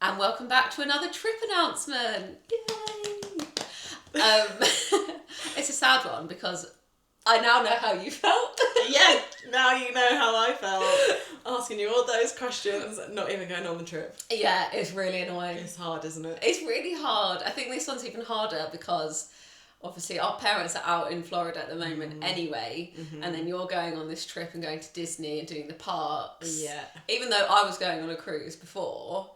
And welcome back to another trip announcement. Yay! It's a sad one because I now know how you felt. Yeah, now you know how I felt. Asking you all those questions, not even going on the trip. Yeah, it's really annoying. It's hard, isn't it? It's really hard. I think this one's even harder because obviously our parents are out in Florida at the moment anyway, and then you're going on this trip and going to Disney and doing the parks. Yeah. Even though I was going on a cruise before,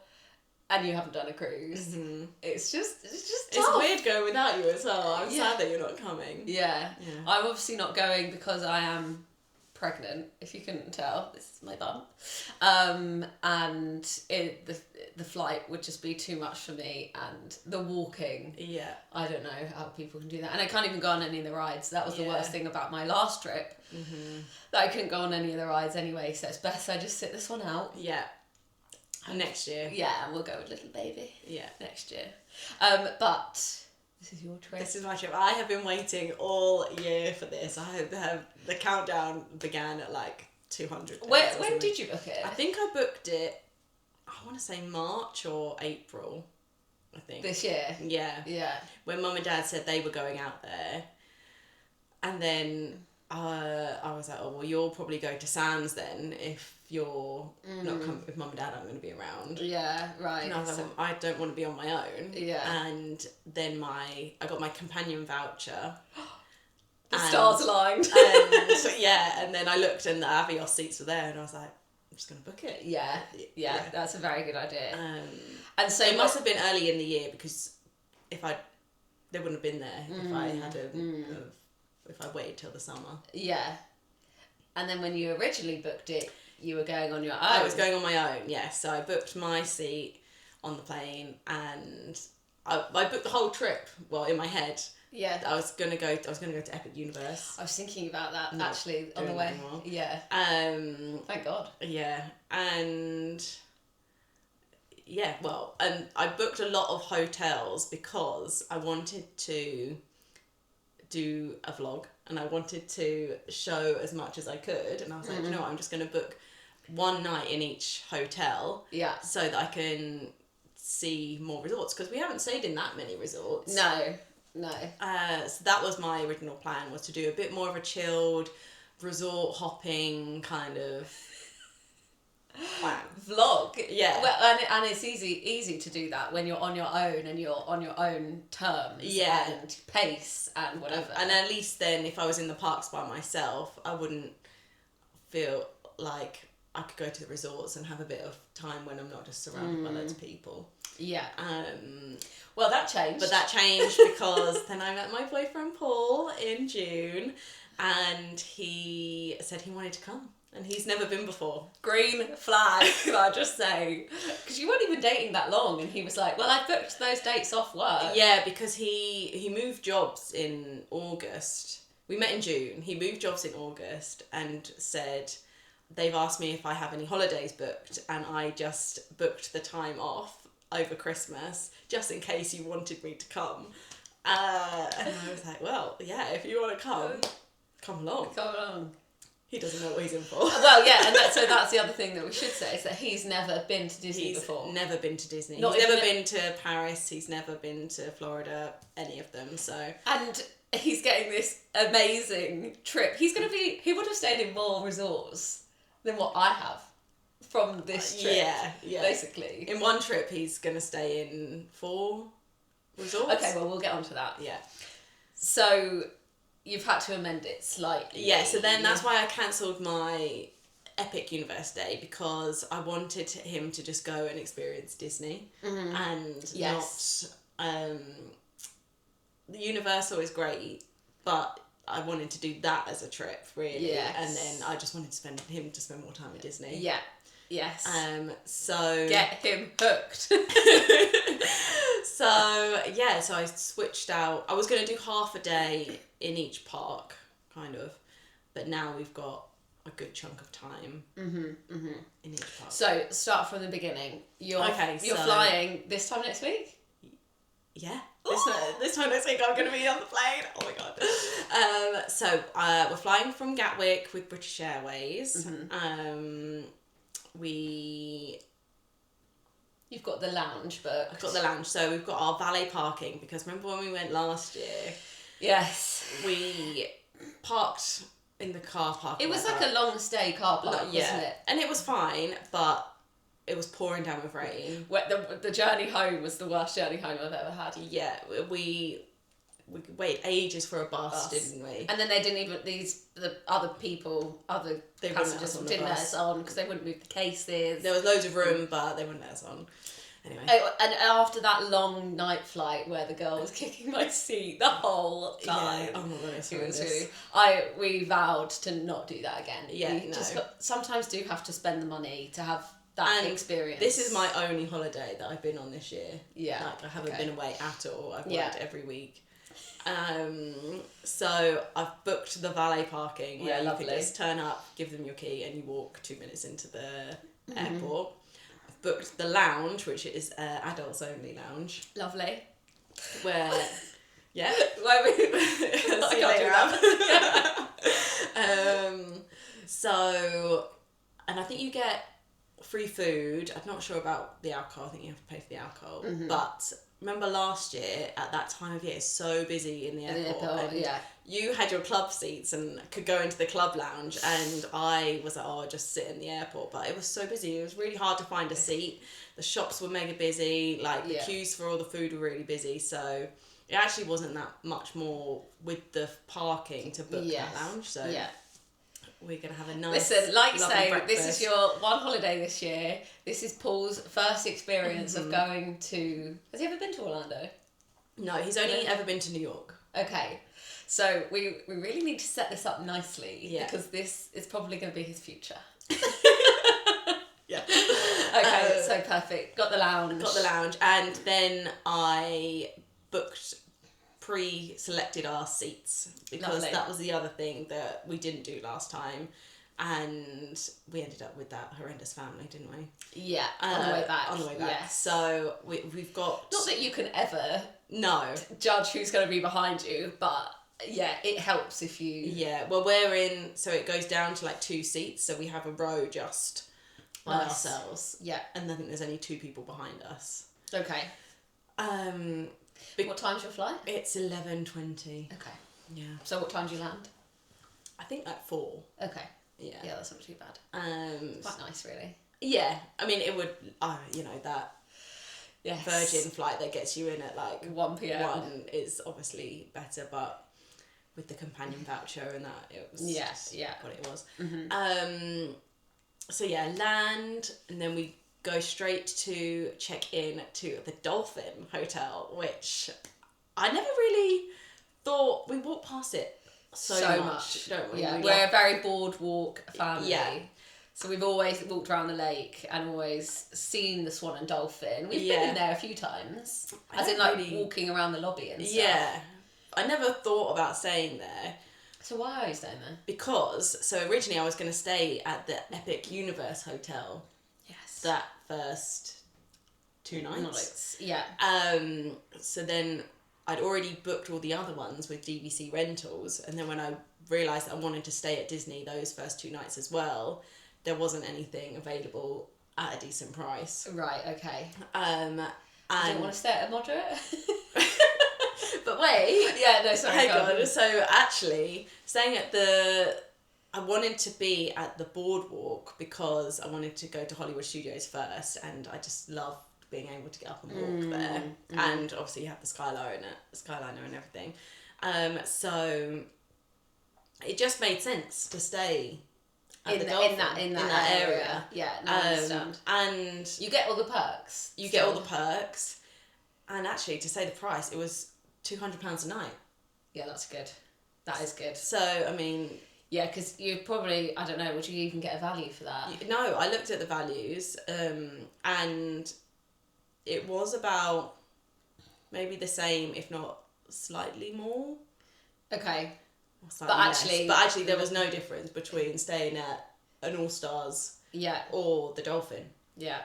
and you haven't done a cruise, it's just tough. It's weird going without you as well. I'm sad that you're not coming. Yeah. I'm obviously not going because I am pregnant, if you couldn't tell. This is my bum. And the flight would just be too much for me, and the walking. Yeah. I don't know how people can do that. And I can't even go on any of the rides. That was the worst thing about my last trip. That I couldn't go on any of the rides anyway, so it's best I just sit this one out. Yeah. Next year. Yeah, and we'll go with little baby. Yeah. Next year. But this is your trip. This is my trip. I have been waiting all year for this. The countdown began at like 200 days. When did you book it? I think I booked it, I want to say March or April, I think. This year? Yeah. Yeah. When Mum and Dad said they were going out there. And then I was like, oh, well, you'll probably go to Sands then if you're not coming, if Mum and Dad aren't going to be around. Yeah, right. And I was like, well, I don't want to be on my own. Yeah. And then I got my companion voucher. The stars aligned. And then I looked and the Avios seats were there and I was like, I'm just going to book it. Yeah, that's a very good idea. And so it must have been early in the year because they wouldn't have been there if I had if I waited till the summer. Yeah. And then when you originally booked it, you were going on your own. I was going on my own, yes. So I booked my seat on the plane and I booked the whole trip, well, in my head. Yeah. I was gonna go to Epic Universe. I was thinking about that actually on the way. Anymore. Yeah. Thank God. Yeah. And and I booked a lot of hotels because I wanted to do a vlog and I wanted to show as much as I could, and I was like, you know what, I'm just going to book one night in each hotel so that I can see more resorts because we haven't stayed in that many resorts. No. So that was my original plan, was to do a bit more of a chilled resort hopping kind of plan. Vlog. Yeah. Well, and it's easy to do that when you're on your own and you're on your own terms and pace and whatever. And at least then if I was in the parks by myself, I wouldn't feel like I could go to the resorts and have a bit of time when I'm not just surrounded by loads of people. Yeah. Well, that changed. But that changed because then I met my boyfriend Paul in June and he said he wanted to come. And he's never been before. Green flag, can I just say? Because you weren't even dating that long, and he was like, well, I booked those dates off work. Yeah, because he moved jobs in August. We met in June. He moved jobs in August and said, they've asked me if I have any holidays booked, and I just booked the time off over Christmas, just in case you wanted me to come. And I was like, well, yeah, if you want to come along. Come along. He doesn't know what he's in for. Well, yeah, and so that's the other thing that we should say, is that he's never been to Disney before. He's never been to Disney. He's never been to Paris. He's never been to Florida, any of them, so... And he's getting this amazing trip. He would have stayed in more resorts than what I have from this trip. Yeah. Basically. In one trip, he's going to stay in 4 resorts. Okay, well, we'll get on to that. Yeah. So... You've had to amend it slightly. Yeah, so then that's why I cancelled my Epic Universe day, because I wanted him to just go and experience Disney and not... the Universal is great, but I wanted to do that as a trip, really. Yes. And then I just wanted him to spend more time at Disney. Yeah. Yes. So... Get him hooked. So I switched out. I was going to do half a day in each park, kind of, but now we've got a good chunk of time in each park. So start from the beginning. You're flying this time next week? Yeah. This time next week I'm going to be on the plane. Oh my God. So we're flying from Gatwick with British Airways. You've got the lounge booked. I've got the lounge. So we've got our valet parking, because remember when we went last year? Yes. We parked in the car park. It was like a long stay car park, wasn't it? And it was fine, but it was pouring down with rain. The journey home was the worst journey home I've ever had. Yeah, we waited ages for a bus, didn't we? And then they didn't even, the other passengers didn't let us on because they wouldn't move the cases. There was loads of room, but they wouldn't let us on. Anyway. And after that long night flight where the girl was kicking my seat the whole time. Yeah. Oh my goodness. It was really, we vowed to not do that again. Yeah, we sometimes do have to spend the money to have that experience. This is my only holiday that I've been on this year. Yeah. Like, I haven't been away at all. I've worked every week. So I've booked the valet parking where you can just turn up, give them your key, and you walk 2 minutes into the airport. I've booked the lounge, which is adults only lounge. Lovely. Where, yeah. Where we see you later. So, and I think you get free food. I'm not sure about the alcohol. I think you have to pay for the alcohol. But remember last year, at that time of year, it's so busy in the airport. And you had your club seats and could go into the club lounge, and I was like, I'll just sit in the airport. But it was so busy. It was really hard to find a seat. The shops were mega busy. Like, the queues for all the food were really busy. So it actually wasn't that much more with the parking to book that lounge. So we're going to have a nice, listen, like you say, breakfast. This is your one holiday this year. This is Paul's first experience of going to... Has he ever been to Orlando? No, he's only ever been to New York. Okay. So we really need to set this up nicely because this is probably going to be his future. Yeah. Okay, so perfect. Got the lounge. And then I pre-selected our seats, because that was the other thing that we didn't do last time, and we ended up with that horrendous family, didn't we? Yeah, on the way back. Yes. So we've got... Not that you can ever judge who's going to be behind you, but yeah, it helps if you... Yeah, well, we're in... So it goes down to like 2 seats, so we have a row just by ourselves. Yeah. And I think there's only 2 people behind us. Okay. What time's your flight? It's 11:20. Okay. Yeah. So what time do you land? I think at 4. Okay. Yeah. Yeah, that's not too bad. Quite nice, really. Yeah. I mean, it would, that Yes. Virgin flight that gets you in at like 1 p.m. 1 is obviously better, but with the companion voucher and that, it was just what it was. So yeah, land, and then we go straight to check in to the Dolphin Hotel, which I never really thought... We walked past it so much, don't we? Yeah, we're a very boardwalk family. Yeah. So we've always walked around the lake and always seen the Swan and Dolphin. We've been in there a few times. As in, like, walking around the lobby and stuff. Yeah. I never thought about staying there. So why are you staying there? Because, so originally I was going to stay at the Epic Universe Hotel. Yes. That first 2 nights. Yeah. So then I'd already booked all the other ones with DVC rentals, and then when I realised that I wanted to stay at Disney those first 2 nights as well, there wasn't anything available at a decent price. Right, okay. And I don't want to stay at a moderate. But wait. Yeah, no, sorry. Hang on. So actually, staying at I wanted to be at the boardwalk because I wanted to go to Hollywood Studios first, and I just love being able to get up and walk there. And obviously you have the Skyliner and everything. So it just made sense to stay at in the Dolphin, in that area. Yeah, no, I understand. And you get all the perks. Get all the perks. And actually, to say the price, it was £200 a night. Yeah, that's good. That is good. So, I mean... Yeah, because you probably, I don't know, would you even get a value for that? No, I looked at the values, and it was about maybe the same, if not slightly more. Okay. But actually there was no difference between staying at an All Stars or the Dolphin. Yeah.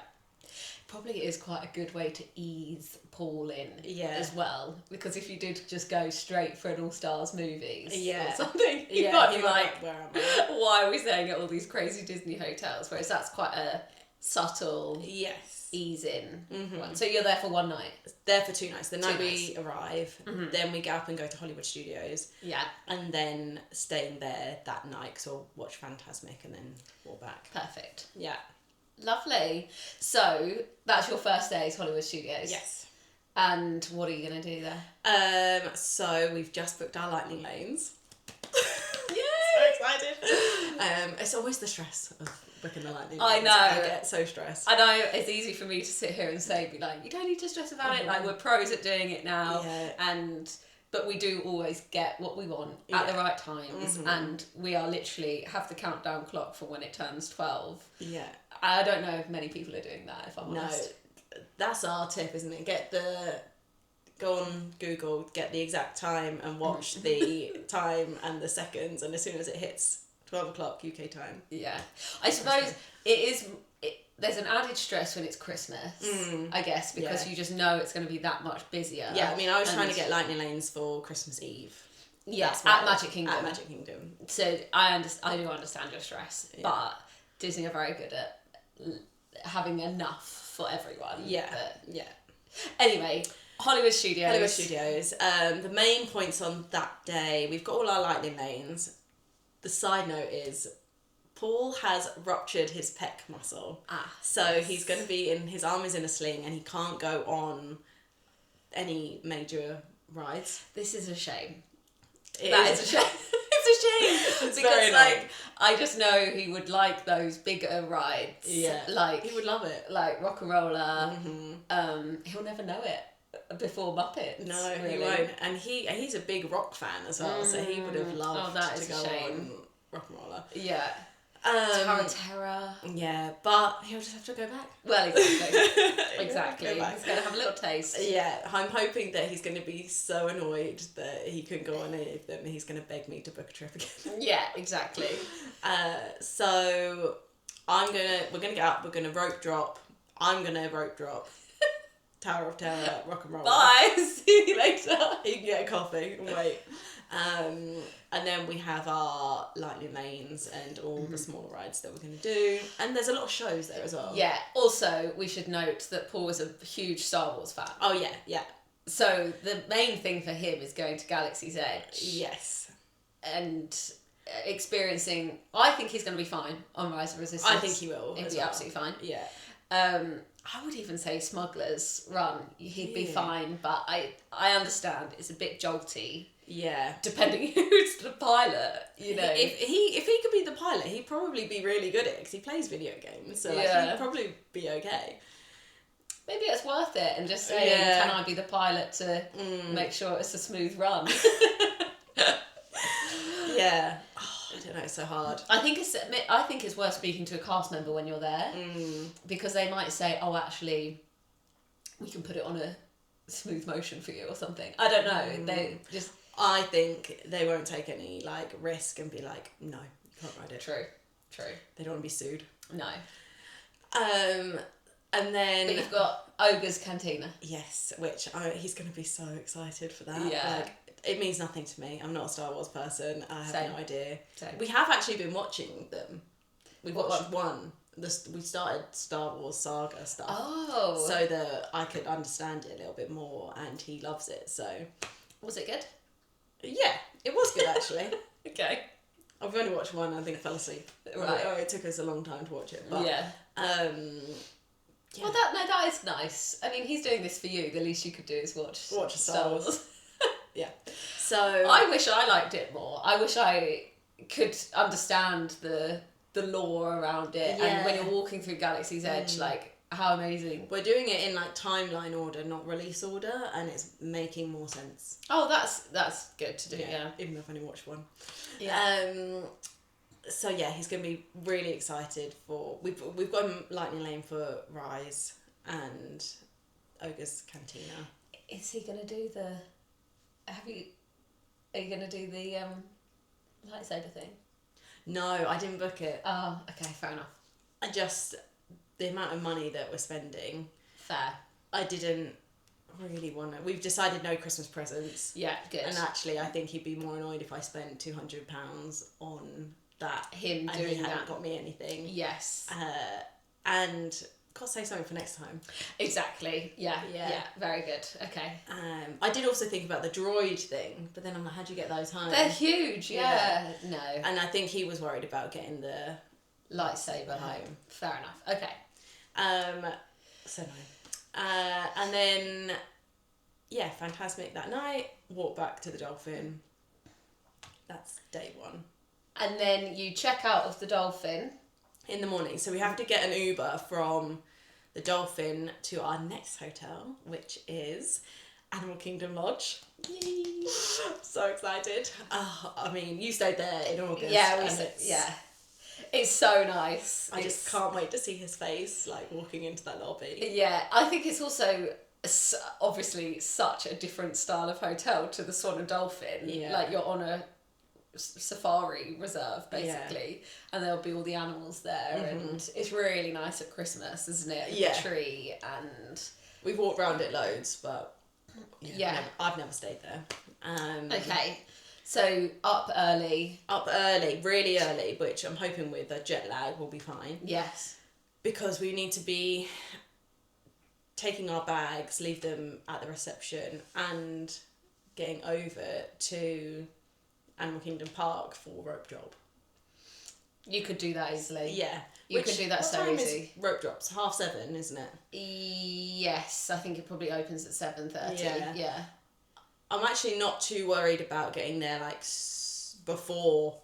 Probably is quite a good way to ease Paul in as Yeah. well, because if you did just go straight for an All Stars movies Yeah. or something, you Yeah, might he be might like, where am I? why are we staying at all these crazy Disney hotels? Whereas that's quite a subtle Yes. ease in Mhm. one. So you're there for one night. There for 2 nights. The night 2 we arrive, then we get up and go to Hollywood Studios, Yeah, and then staying there that night because we'll watch Fantasmic and then walk back. perfect. Yeah. Lovely. So that's your first day is Hollywood Studios. Yes. And what are you going to do there? So we've just booked our lightning lanes. Yay! So excited. It's always the stress of booking the lightning I lanes. know. I get so stressed. I know it's easy for me to sit here and be like, you don't need to stress about it. Like, we're pros at doing it now. Yeah. But we do always get what we want at the right times. And we are literally have the countdown clock for when it turns 12. Yeah. I don't know if many people are doing that, if I'm honest. No, that's our tip, isn't it? Go on Google, get the exact time and watch the time and the seconds, and as soon as it hits 12 o'clock UK time. Yeah. I suppose there's an added stress when it's Christmas, I guess, because you just know it's going to be that much busier. Yeah, I mean, I was trying to get lightning lanes for Christmas Eve. Yeah, at Magic Kingdom. At Magic Kingdom. So I do understand your stress, but Disney are very good at having enough for everyone. Yeah, But yeah. anyway, Hollywood Studios. Hollywood Studios. The main points on that day, we've got all our lightning lanes. The side note is Paul has ruptured his pec muscle. So he's going to be his arm is in a sling and he can't go on any major rides. This is a shame. That is a shame. It's a shame. It's because very annoying. I just know he would like those bigger rides. Yeah. Like He would love it. Like Rock and Roller. He'll never know it before Muppets. No, really. he won't. And he's a big rock fan as well, so he would have loved to go on Rock and Roller. Yeah. Tower of Terror. Yeah, but he'll just have to go back. Well, exactly. Exactly. He's going to have a little taste. Yeah, I'm hoping that he's going to be so annoyed that he couldn't go on any of them. He's going to beg me to book a trip again. Yeah, exactly. So we're going to get up, we're going to rope drop. I'm going to rope drop. Tower of Terror, Rock and Roll. Bye. See you later. You can get a coffee and wait. And then we have our lightning lanes and all the smaller rides that we're going to do. And there's a lot of shows there as well. Yeah. Also, we should note that Paul is a huge Star Wars fan. Oh, yeah, yeah. So the main thing for him is going to Galaxy's Edge. Yes. And experiencing... I think he's going to be fine on Rise of Resistance. I think he will. He'll be absolutely fine. Yeah. I would even say Smuggler's Run. He'd be fine, but I understand it's a bit jolty. Yeah. Depending who's the pilot, you know. If he could be the pilot, he'd probably be really good at it because he plays video games. So he'd probably be okay. Maybe it's worth it and just saying, can I be the pilot to make sure it's a smooth run? Yeah. Oh, I don't know, it's so hard. I think it's worth speaking to a cast member when you're there because they might say, oh, actually, we can put it on a smooth motion for you or something. I don't know. They just... I think they won't take any risk and be like, no, you can't ride it. True. They don't want to be sued. No. And then... But you've got Ogre's Cantina. Yes, which he's going to be so excited for that. Yeah. It means nothing to me. I'm not a Star Wars person. I have no idea. Same. We have actually been watching them. We've watched one. We started Star Wars Saga stuff. Oh. So that I could understand it a little bit more, and he loves it, so... Was it good? Yeah, it was good actually. Okay. I've only watched one and I think I fell asleep. Right. It took us a long time to watch it. But, yeah. Well, that is nice. I mean, he's doing this for you. The least you could do is watch a Star Wars. Yeah. So I wish I liked it more. I wish I could understand the lore around it, and when you're walking through Galaxy's Edge, how amazing. We're doing it in timeline order, not release order, and it's making more sense. Oh, that's good to do. Yeah. Even though I've only watched one. Yeah. So yeah, he's gonna be really excited for. We've got a lightning lane for Rise and Ogre's Cantina. Is he gonna do the? Are you gonna do the lightsaber thing? No, I didn't book it. Oh, okay, fair enough. the amount of money that we're spending, Fair. I didn't really want to. We've decided no Christmas presents. Yeah, good. And actually, I think he'd be more annoyed if I spent £200 on that. Him and doing he hadn't that. got me anything. Yes. And got to say something for next time. Exactly. Yeah. Very good. Okay. I did also think about the droid thing, but then I'm like, how do you get those home? They're huge. Yeah. No. And I think he was worried about getting the Lightsaber home. Fair enough. Okay. So no. And then, yeah, Fantasmic that night. Walk back to the Dolphin. That's day one. And then you check out of the Dolphin. In the morning. So we have to get an Uber from the Dolphin to our next hotel, which is Animal Kingdom Lodge. Yay! So excited. I mean, you stayed there in August. Yeah, it's so nice. I just can't wait to see his face, like, walking into that lobby. Yeah, I think it's also obviously such a different style of hotel to the Swan and Dolphin. Yeah. Like, you're on a safari reserve, basically, and there'll be all the animals there, and it's really nice at Christmas, isn't it? Yeah. The tree, and... We've walked around it loads, but... Yeah. I've never stayed there. Okay. So, up early. Up early, really early, which I'm hoping with a jet lag will be fine. Yes. Because we need to be taking our bags, leave them at the reception, and getting over to Animal Kingdom Park for rope drop. You could do that easily. Yeah. You could do that so what time easy. Is rope drops 7:30, isn't it? Yes, I think it probably opens at 7:30. Yeah. I'm actually not too worried about getting there like before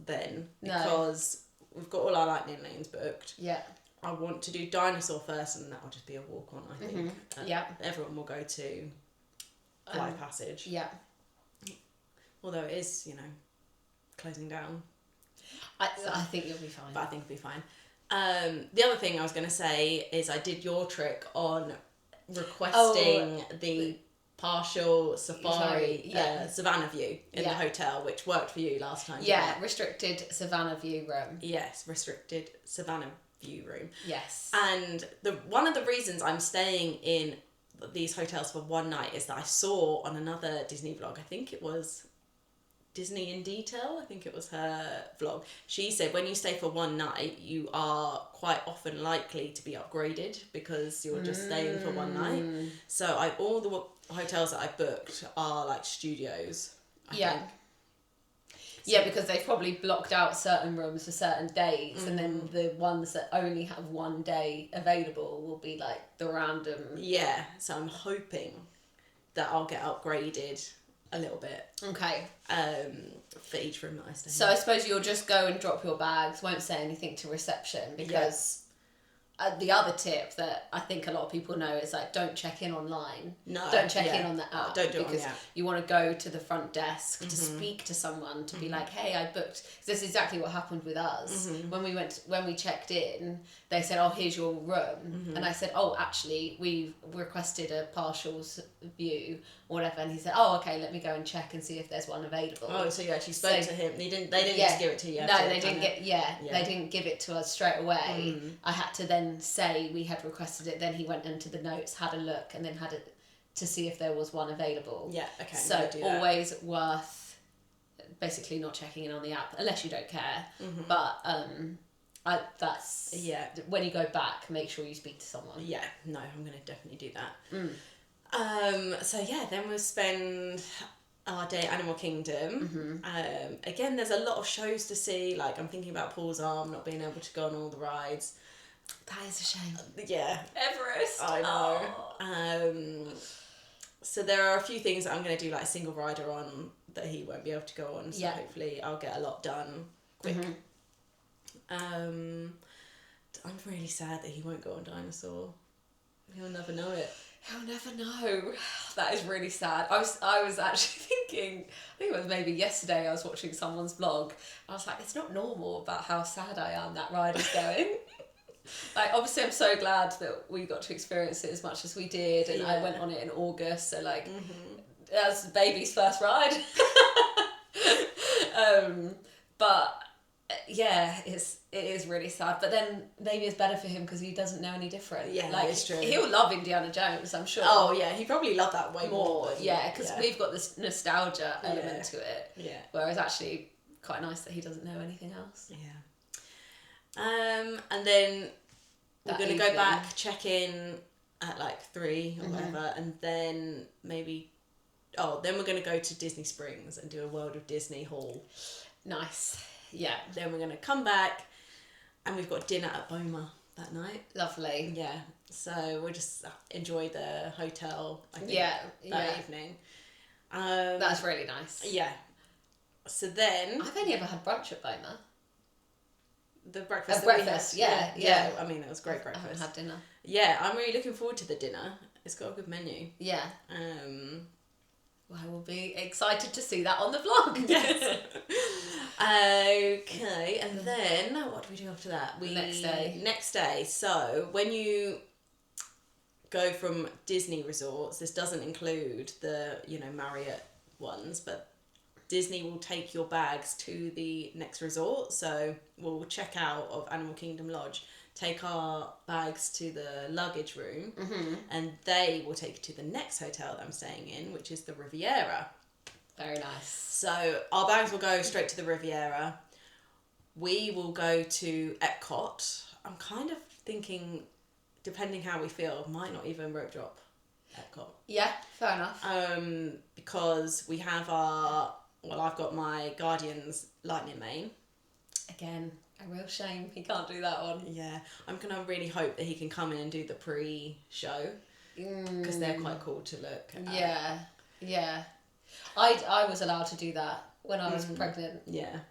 then, because we've got all our lightning lanes booked. Yeah. I want to do Dinosaur first, and that'll just be a walk on, I think. Yeah. Everyone will go to Flight Passage. Yeah. Although it is, closing down. I think you'll be fine. But I think it'll be fine. The other thing I was going to say is I did your trick on requesting the partial safari Savannah view in the hotel, which worked for you last time. Yeah, restricted Savannah view room. Yes, restricted Savannah view room. Yes. And one of the reasons I'm staying in these hotels for one night is that I saw on another Disney vlog, I think it was Disney in Detail, I think it was her vlog, she said when you stay for one night you are quite often likely to be upgraded because you're just staying for one night. So all the hotels that I booked are like studios, I think. Yeah, because they've probably blocked out certain rooms for certain days, and then the ones that only have one day available will be like the random. Yeah, so I'm hoping that I'll get upgraded a little bit. Okay. For each room that I stay in. So I suppose you'll just go and drop your bags, won't say anything to reception, because the other tip that I think a lot of people know is like, don't check in online. No. Don't check in on the app. Don't do it on because the app. you want to go to the front desk to speak to someone, to be like, hey, I booked. This is exactly what happened with us. When we checked in, they said, oh, here's your room. And I said, oh, actually, we've requested a partial view or whatever. And he said, oh, okay, let me go and check and see if there's one available. Oh, so you actually spoke to him. They didn't just give it to you. No, they didn't they didn't give it to us straight away. I had to then say we had requested it. Then he went into the notes, had a look, and then had it to see if there was one available. Yeah, okay. So always worth basically not checking in on the app unless you don't care. But that's when you go back, make sure you speak to someone. Yeah, no, I'm gonna definitely do that. So yeah, then we'll spend our day at Animal Kingdom. Again, there's a lot of shows to see. Like I'm thinking about Paul's Arm, not being able to go on all the rides. That is a shame. Yeah. Everest. I know. So there are a few things that I'm going to do like single rider on that he won't be able to go on. So hopefully I'll get a lot done quick. I'm really sad that he won't go on Dinosaur. He'll never know it. He'll never know. That is really sad. I was actually thinking, I think it was maybe yesterday I was watching someone's vlog. I was like, it's not normal about how sad I am that ride is going. Like, obviously I'm so glad that we got to experience it as much as we did, and I went on it in August, so like that was the baby's first ride. But yeah, it is really sad. But then maybe it's better for him because he doesn't know any different. Yeah, like, it's true. He'll love Indiana Jones, I'm sure. Oh yeah, he probably loved that way more. Yeah, because we've got this nostalgia element to it. Yeah. Whereas actually, quite nice that he doesn't know anything else. Yeah. And then we're going to go evening. back, check in at like 3 or whatever, and then maybe... Oh, then we're going to go to Disney Springs and do a World of Disney haul. Nice. Yeah. Then we're going to come back and we've got dinner at Boma that night. Lovely. Yeah. So we'll just enjoy the hotel, I think, that evening. That's really nice. Yeah. So then... I've only ever had brunch at Boma. The breakfast that breakfast, we had. yeah. I mean, it was great I breakfast. haven't had dinner. Yeah, I'm really looking forward to the dinner. It's got a good menu. Yeah. Well, I will be excited to see that on the vlog. Yes. Okay, and then what do we do after that? Next day. So when you go from Disney resorts, this doesn't include the Marriott ones, but Disney will take your bags to the next resort. So we'll check out of Animal Kingdom Lodge, take our bags to the luggage room, and they will take you to the next hotel that I'm staying in, which is the Riviera. Very nice. So our bags will go straight to the Riviera. We will go to Epcot. I'm kind of thinking, depending how we feel, might not even rope drop Epcot. Yeah, fair enough. Because we have I've got my Guardians Lightning Lane. Again, a real shame he can't do that one. Yeah, I'm going to really hope that he can come in and do the pre-show, because they're quite cool to look at. Yeah. I was allowed to do that when I was pregnant. Yeah.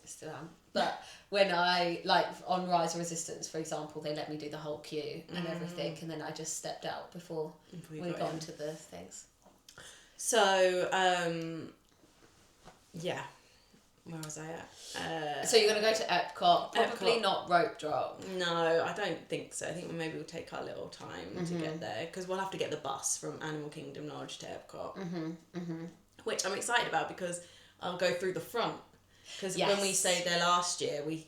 Still am. But when on Rise of Resistance, for example, they let me do the whole queue and everything, and then I just stepped out before we got into the things. So, yeah. Where was I at? So you're going to go to Epcot, probably Epcot. Not rope drop. No, I don't think so. I think maybe we'll take our little time to get there, because we'll have to get the bus from Animal Kingdom Lodge to Epcot, which I'm excited about because I'll go through the front. Because when we stayed there last year, we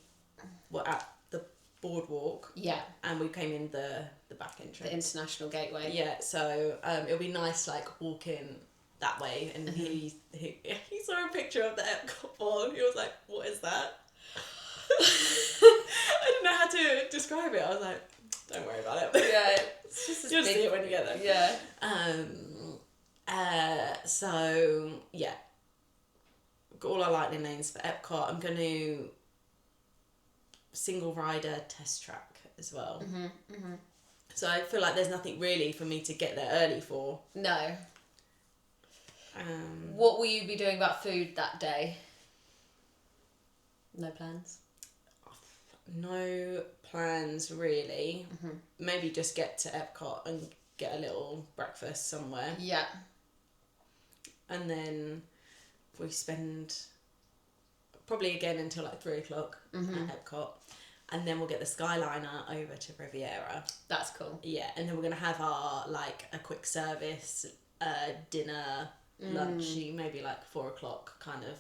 were at the boardwalk. Yeah. And we came in the back entrance. The International Gateway. Yeah, so it'll be nice, walking that way, and he saw a picture of the Epcot ball, and he was like, what is that? I didn't know how to describe it. I was like, don't worry about it. Yeah, it's just you'll see it when you get there. Yeah. So yeah, got all our lightning lanes for Epcot. I'm going to single rider test track as well. So I feel like there's nothing really for me to get there early for. No. What will you be doing about food that day? No plans? No plans, really. Maybe just get to Epcot and get a little breakfast somewhere. Yeah. And then we spend probably again until 3 o'clock at Epcot. And then we'll get the Skyliner over to Riviera. That's cool. Yeah, and then we're going to have our, a quick service, dinner, lunchy, maybe 4 o'clock kind of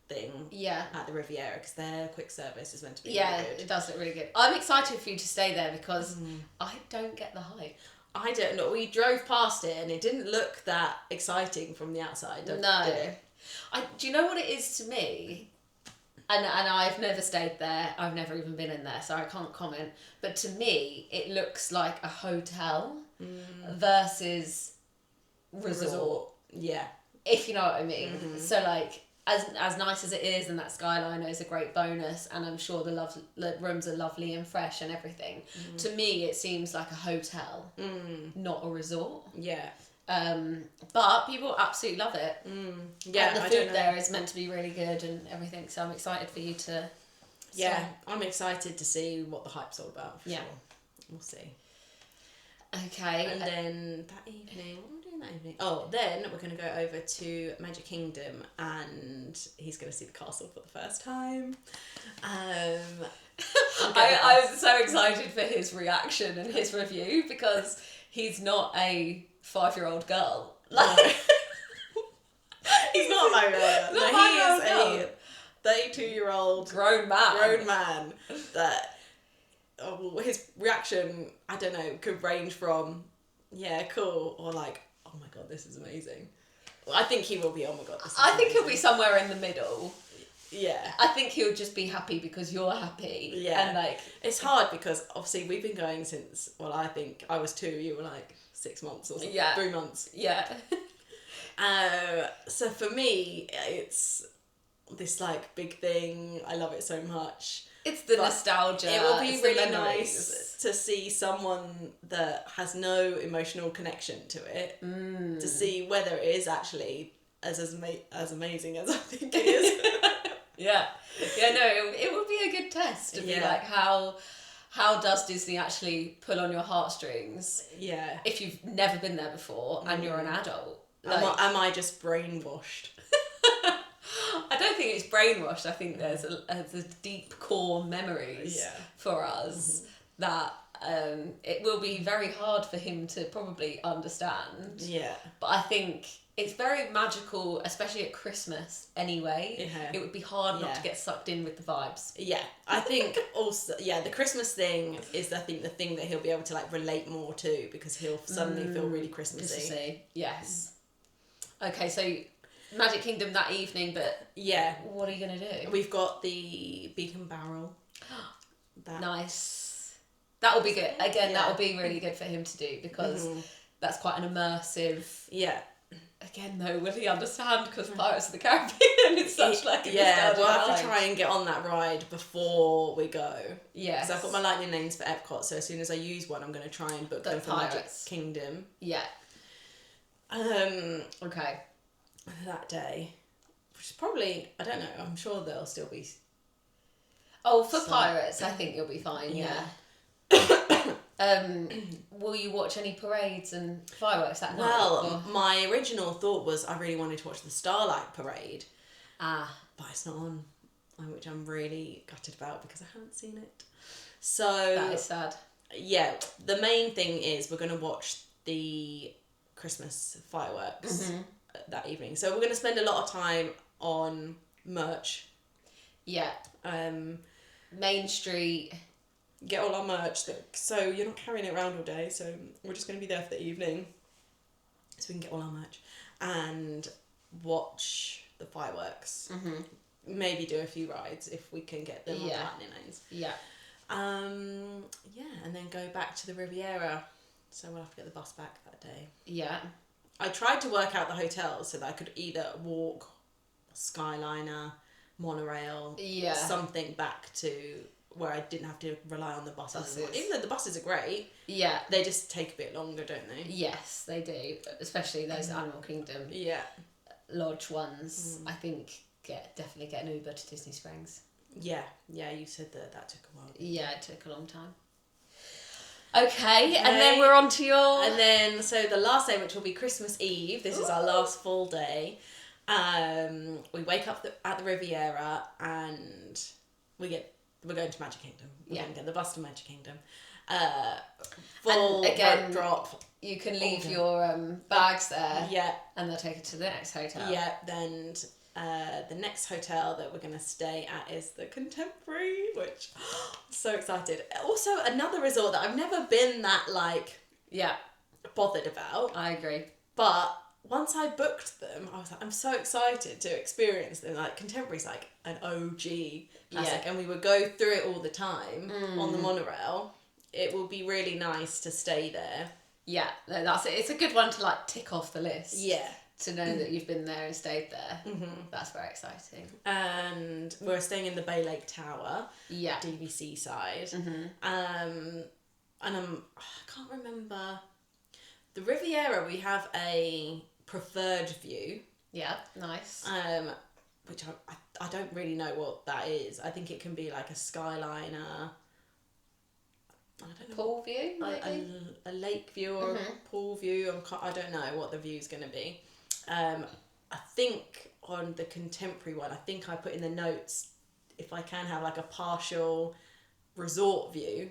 thing. Yeah. At the Riviera, because their quick service is meant to be really good. It does look really good. I'm excited for you to stay there because I don't get the hype. I don't know. We drove past it and it didn't look that exciting from the outside. Did it? Do you know what it is to me? And I've never stayed there. I've never even been in there, so I can't comment. But to me, it looks like a hotel versus resort. Yeah. If you know what I mean. So as nice as it is, and that Skyliner is a great bonus, and I'm sure the rooms are lovely and fresh and everything. To me, it seems like a hotel, not a resort. Yeah. But people absolutely love it. Yeah, and the food there is meant to be really good and everything, so I'm excited for you to... Yeah, I'm excited to see what the hype's all about, for sure. We'll see. Okay. And then that evening, what are we doing that evening? Oh, then we're going to go over to Magic Kingdom, and he's going to see the castle for the first time. I was so excited for his reaction and his review, because he's not a 5-year-old girl. He's not a 5-year-old girl. Not a 5-year-old girl. 32-year-old grown man that his reaction, I don't know, could range from, yeah, cool, or like, oh my god, this is amazing. Well, I think he will be, oh my god, this is I think amazing. he'll be somewhere in the middle. Yeah. I think he'll just be happy because you're happy. Yeah. And like... It's hard because obviously we've been going since, well, I think I was 2, you were like 6 months or something. Yeah. 3 months. Yeah. So for me, it's this like big thing. I love it so much. It's the nostalgia. It will be it's really nice to see someone that has no emotional connection to it, to see whether it is actually as amazing as I think it is. Yeah. Yeah, no, it would be a good test to be like, how does Disney actually pull on your heartstrings? Yeah. If you've never been there before and you're an adult. Like, am I just brainwashed? I don't think it's brainwashed. I think there's a deep core memories for us that it will be very hard for him to probably understand. Yeah. But I think it's very magical, especially at Christmas anyway. Yeah. It would be hard not to get sucked in with the vibes. Yeah. I think also, the Christmas thing is, I think, the thing that he'll be able to like relate more to, because he'll suddenly feel really Christmassy. Yes. Okay, so Magic Kingdom that evening, but what are you going to do? We've got the Beacon Barrel. Nice. That will be good. Again, that will be really good for him to do, because that's quite an immersive... Yeah. Again, though, will he understand? Because Pirates of the Caribbean is such like a we'll have to try and get on that ride before we go. Yes. Because I've got my lightning lanes for Epcot, so as soon as I use one, I'm going to try and book them for Magic Kingdom. Yeah. Okay. That day, which is probably, I don't know, I'm sure there'll still be... Oh, for Pirates, I think you'll be fine, yeah. Will you watch any parades and fireworks that night? Well, my original thought was I really wanted to watch the Starlight Parade. But it's not on, which I'm really gutted about because I haven't seen it. So... That is sad. Yeah, the main thing is we're going to watch the Christmas fireworks that evening. So we're going to spend a lot of time on merch. Yeah. Main Street... Get all our merch, so you're not carrying it around all day, so we're just going to be there for the evening so we can get all our merch and watch the fireworks. Maybe do a few rides if we can get them on the lightning lanes. And then go back to the Riviera, so we'll have to get the bus back that day. I tried to work out the hotels so that I could either walk Skyliner, monorail, something back to where I didn't have to rely on the buses. Even though the buses are great, they just take a bit longer, don't they? Yes, they do. Especially those Animal Kingdom lodge ones. I think definitely get an Uber to Disney Springs. Yeah, you said that took a while. Yeah, it took a long time. Okay, and then we're on to your... And then, so the last day, which will be Christmas Eve, this is our last full day. We wake up at the Riviera and we're going to Magic Kingdom. We're going to get the bus to Magic Kingdom. Full rope drop. You can leave your bags there. And they'll take it to the next hotel. Then the next hotel that we're going to stay at is the Contemporary, which I'm so excited. Also, another resort that I've never been that bothered about. I agree. But once I booked them, I was like, I'm so excited to experience them. Like, Contemporary's like an OG classic, and we would go through it all the time on the monorail. It will be really nice to stay there. Yeah, no, that's it. It's a good one to like tick off the list. Yeah. To know that you've been there and stayed there. That's very exciting. And we're staying in the Bay Lake Tower. Yeah. DVC side. And I can't remember. The Riviera, we have a preferred view. Yeah, nice. Which I don't really know what that is. I think it can be like a Skyliner. I don't know. Pool view, maybe? A lake view or a pool view. I don't know what the view's going to be. I think on the Contemporary one, I think I put in the notes if I can have like a partial resort view.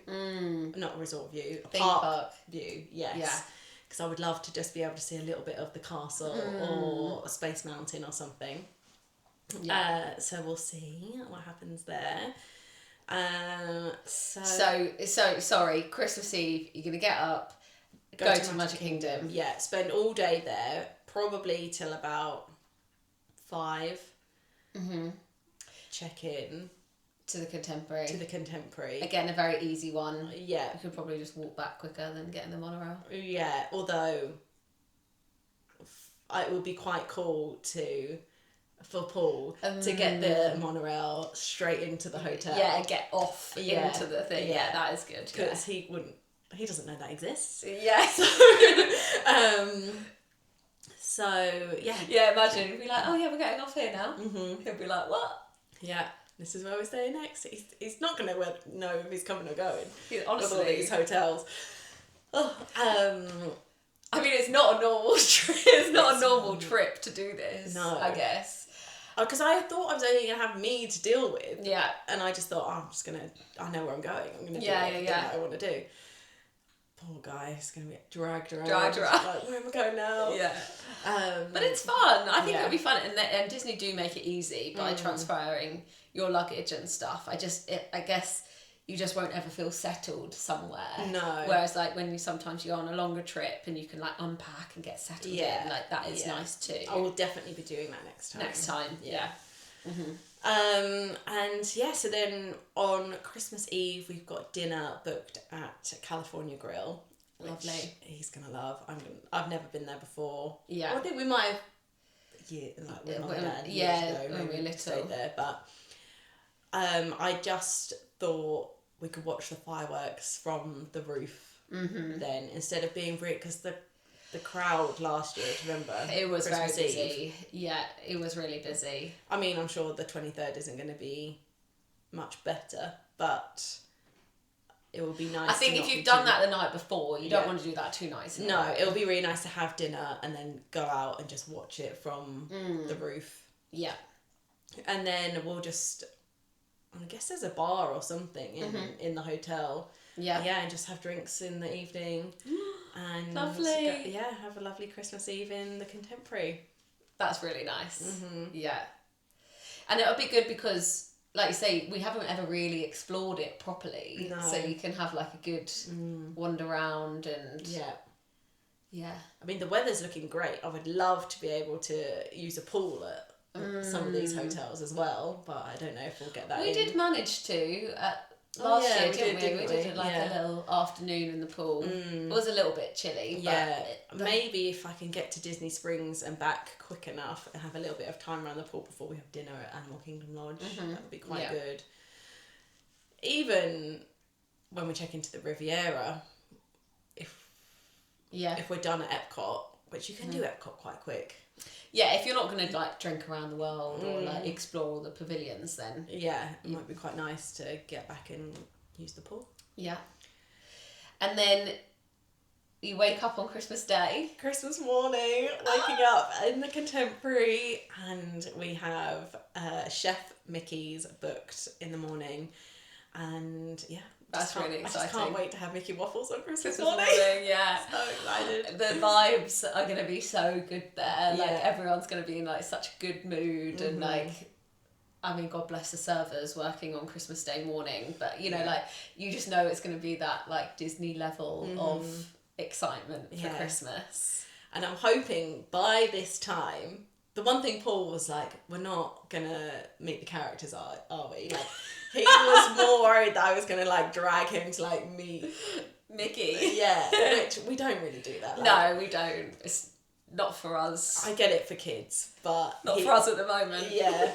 Not a resort view, a park view, yes. Yeah. Because I would love to just be able to see a little bit of the castle or a Space Mountain or something. Yeah. So we'll see what happens there. So sorry, Christmas Eve, you're going to get up, go to Magic Kingdom. Yeah, spend all day there, probably till about 5. Mm-hmm. Check in. To the Contemporary. Again, a very easy one. Yeah. You could probably just walk back quicker than getting the monorail. Yeah, although it would be quite cool for Paul to get the monorail straight into the hotel. Yeah, get off into the thing. Yeah, that is good. Because he doesn't know that exists. Yeah. So yeah. Yeah, imagine he'd be like, oh yeah, we're getting off here now. Mm-hmm. He'll be like, what? Yeah. This is where we're staying next. He's not going to know if he's coming or going. Honestly. With all these hotels. Oh, I mean, it's not a normal trip. It's not a normal trip to do this. No. I guess. Because I thought I was only going to have me to deal with. Yeah. And I just thought, I know where I'm going. I'm going to do everything that I want to do. Poor guy is going to be dragged around. Like, where am I going now? Yeah. But it's fun. I think it'll be fun. And Disney do make it easy by transferring your luggage and stuff. I guess you just won't ever feel settled somewhere. No. Whereas like when sometimes you go on a longer trip and you can like unpack and get settled in, like that is nice too. I will definitely be doing that next time. Yeah. Mm-hmm. And yeah, so then on Christmas Eve we've got dinner booked at California Grill. Lovely. He's gonna love. I've never been there before. Yeah. I think we might have with my dad years ago, when we were little. Stayed there, but I just thought we could watch the fireworks from the roof then instead of being because the crowd last year, do you remember? It was Christmas very busy. Eve. Yeah, it was really busy. I mean, I'm sure the 23rd isn't going to be much better, but it will be nice. I think if you've done that the night before, you don't want to do that 2 nights. No, it'll be really nice to have dinner and then go out and just watch it from the roof. Yeah. And then we'll just, I guess there's a bar or something in the hotel. Yeah. Yeah, and just have drinks in the evening. And lovely. have a lovely Christmas Eve in the Contemporary. That's really nice. Yeah. And it'll be good because, like you say, we haven't ever really explored it properly. No. So you can have like a good wander around and... Yeah. I mean, the weather's looking great. I would love to be able to use a pool at some of these hotels as well, but I don't know if we'll get that We did manage to last year, didn't we? We did like a little afternoon in the pool. It was a little bit chilly. Yeah, maybe if I can get to Disney Springs and back quick enough and have a little bit of time around the pool before we have dinner at Animal Kingdom Lodge, that would be quite good. Even when we check into the Riviera, if we're done at Epcot, which you can do Epcot quite quick. Yeah, if you're not going to like drink around the world or like explore all the pavilions, then it might be quite nice to get back and use the pool. Yeah. And then you wake up on Christmas Day. Christmas morning, waking up in the Contemporary, and we have Chef Mickey's booked in the morning, and that's really exciting. I just can't wait to have Mickey waffles on Christmas morning. Yeah. So excited. The vibes are going to be so good there. Like everyone's going to be in like such a good mood and like, I mean, God bless the servers working on Christmas Day morning, but you know, like you just know it's going to be that like Disney level of excitement for Christmas. And I'm hoping by this time, the one thing Paul was like, we're not going to meet the characters, are we? Like, he was more worried that I was going to like drag him to like meet Mickey. Yeah, which we don't really do that. Like, no, we don't. It's not for us. I get it for kids, but not for us at the moment. Yeah.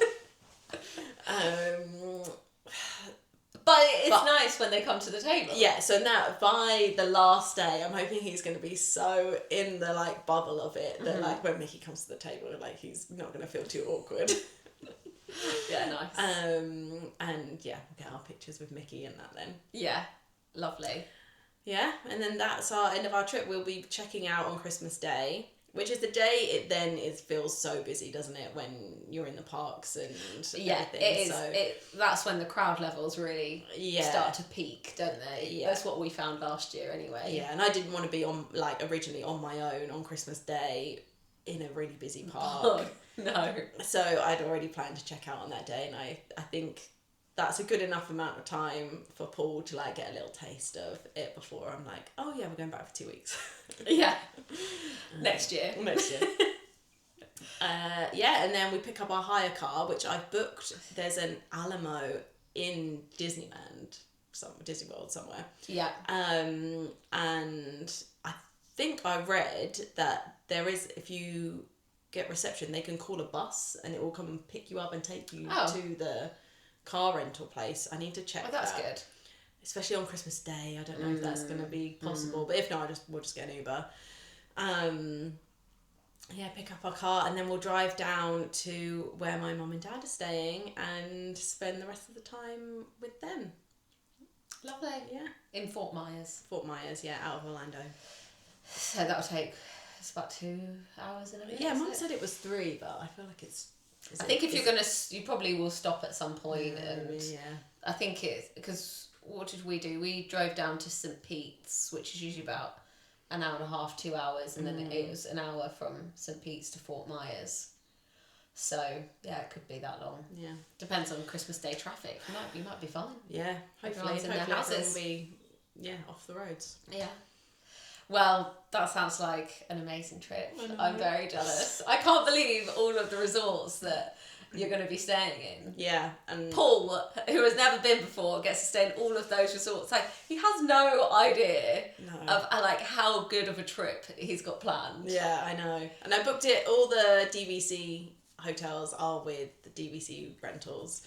But it's nice when they come to the table. Yeah, so now by the last day, I'm hoping he's going to be so in the like bubble of it that like when Mickey comes to the table, like he's not going to feel too awkward. Yeah, nice. And yeah, we'll get our pictures with Mickey and that then. Yeah, lovely. Yeah, and then that's our end of our trip. We'll be checking out on Christmas Day, which is the day it then feels so busy, doesn't it, when you're in the parks and everything. It is. That's when the crowd levels really start to peak, don't they? Yeah. That's what we found last year anyway. Yeah, and I didn't want to be originally on my own on Christmas Day in a really busy park. No. So I'd already planned to check out on that day, and I think that's a good enough amount of time for Paul to like get a little taste of it before I'm like, oh yeah, we're going back for 2 weeks. Yeah. Next year. Next year. Yeah, and then we pick up our hire car, which I've booked. There's an Alamo in Disneyland, Disney World somewhere. Yeah. And I think I read that there is, if you get reception, they can call a bus and it will come and pick you up and take you to the car rental place. I need to check. Oh, that's that. good. Especially on Christmas Day. I don't know if that's going to be possible, but if not, we'll just get an Uber. Yeah, pick up our car and then we'll drive down to where my mum and dad are staying and spend the rest of the time with them. Lovely. Yeah. In Fort Myers. Fort Myers, yeah, out of Orlando. So that'll take, it's about 2 hours in a minute. Yeah, Mum said it was 3, but I feel like it's... I think if you're going to, you probably will stop at some point, and yeah. I think it's, because what did we do? We drove down to St. Pete's, which is usually about an hour and a half, 2 hours, and then it was an hour from St. Pete's to Fort Myers. So, yeah, it could be that long. Yeah. Depends on Christmas Day traffic. You might be fine. Yeah, hopefully everyone will be off the roads. Yeah. Well, that sounds like an amazing trip. I'm very jealous. I can't believe all of the resorts that you're going to be staying in. Yeah, and Paul, who has never been before, gets to stay in all of those resorts. Like, he has no idea of like how good of a trip he's got planned. Yeah, I know. And I booked it. All the DVC hotels are with the DVC rentals,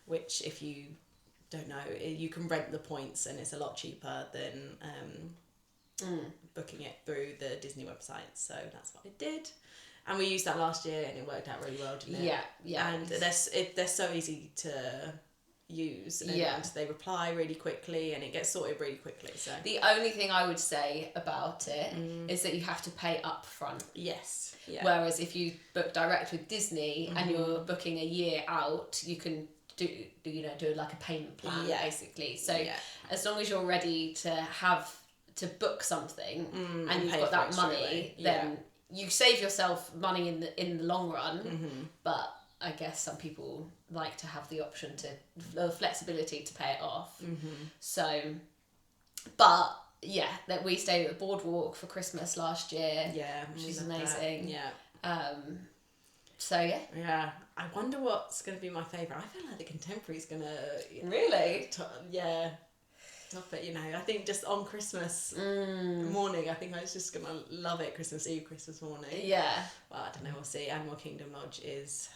which if you don't know, you can rent the points and it's a lot cheaper than booking it through the Disney website. So that's what I did. And we used that last year and it worked out really well, didn't it? Yeah, yeah. And they're so easy to use and they reply really quickly and it gets sorted really quickly. So the only thing I would say about it is that you have to pay up front. Yes. Yeah. Whereas if you book direct with Disney and you're booking a year out, you can do like a payment plan basically. So as long as you're ready to book something and you've got that money, then you save yourself money in the long run. But I guess some people like to have the option the flexibility to pay it off. So, but yeah, that we stayed at the Boardwalk for Christmas last year. Yeah, which is amazing. That. Yeah. So yeah. Yeah, I wonder what's going to be my favourite. I feel like the Contemporary's going to really top it. I think just on Christmas morning, I think I was just going to love it. Christmas Eve, Christmas morning. Yeah. Well, I don't know. We'll see. Animal Kingdom Lodge is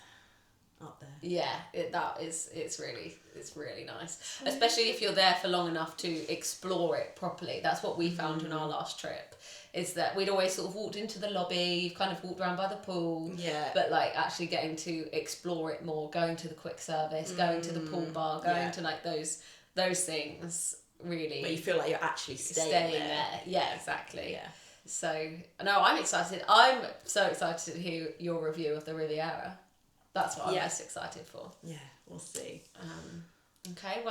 up there. Yeah, it's really nice, especially if you're there for long enough to explore it properly. That's what we found on our last trip, is that we'd always sort of walked into the lobby, you've kind of walked around by the pool, but like actually getting to explore it more, going to the quick service, going to the pool bar, going to like those things really. But you feel like you're actually staying there. Yeah, exactly. Yeah. So no, I'm excited. I'm so excited to hear your review of the Riviera. That's what I'm most excited for. Yeah, we'll see. Okay,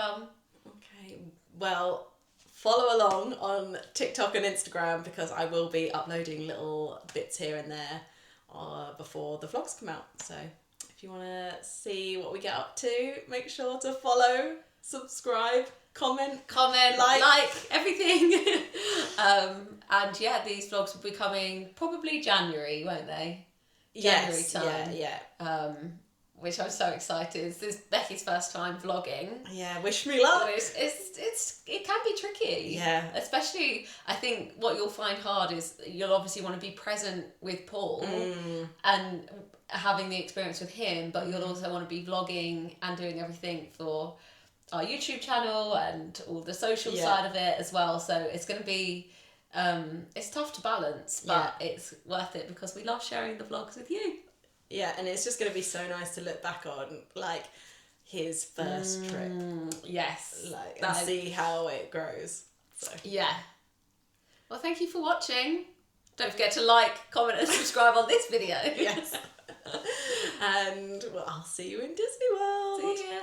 well, follow along on TikTok and Instagram because I will be uploading little bits here and there before the vlogs come out. So if you want to see what we get up to, make sure to follow, subscribe, comment, like everything. And yeah, these vlogs will be coming probably January, won't they? January time. Yeah. Which I'm so excited. This is Becky's first time vlogging. Yeah, wish me luck. It can be tricky. Yeah. Especially, I think what you'll find hard is you'll obviously want to be present with Paul and having the experience with him, but you'll also want to be vlogging and doing everything for our YouTube channel and all the social side of it as well. So it's going to be... it's tough to balance, but it's worth it because we love sharing the vlogs with you. Yeah, and it's just going to be so nice to look back on, like, his first trip. Yes. And see how it grows. So. Yeah. Well, thank you for watching. Don't forget to like, comment and subscribe on this video. Yes. And well, I'll see you in Disney World. See ya.